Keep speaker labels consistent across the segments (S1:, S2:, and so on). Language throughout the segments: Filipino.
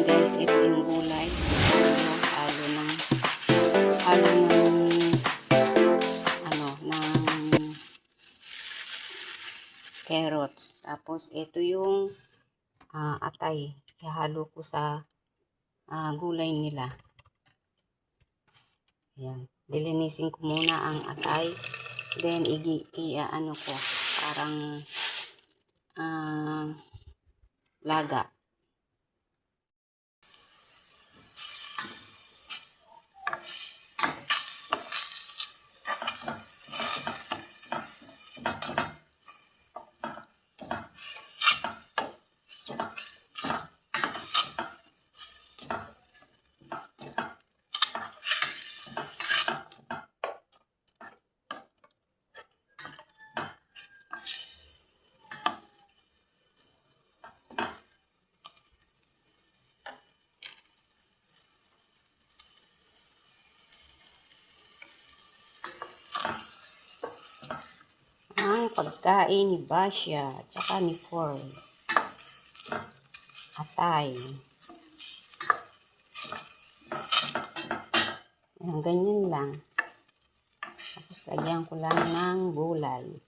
S1: guys, ito yung gulay. Halo ng halo ng ng carrots. Tapos ito yung atay. Ihalo ko sa gulay nila. Ayan. Lilinisin ko muna ang atay. Then ano ko parang laga. Ang pagkain ni Basya at saka ni Ford. Atay. Ayan, ganyan lang. Tapos lagyan ko lang ng gulay.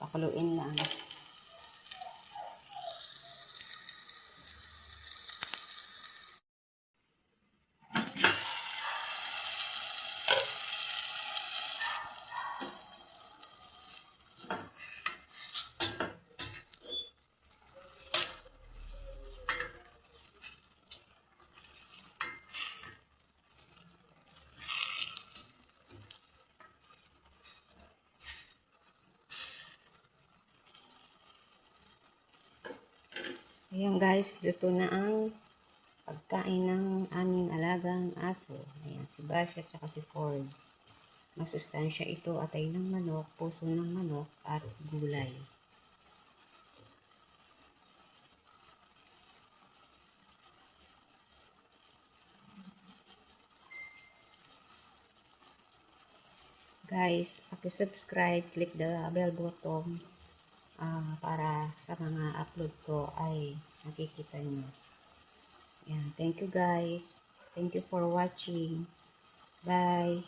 S1: Pakuluin lang. Ayan guys, luto na ang pagkain ng aming alagang aso. Ayan, si Basya at si Ford. Masustansya ito, atay ng manok, puso ng manok, at gulay. Guys, paki-subscribe, click the bell button para sa mga upload ko ay nakikita nyo. Ayan, thank you guys. Thank you for watching. Bye.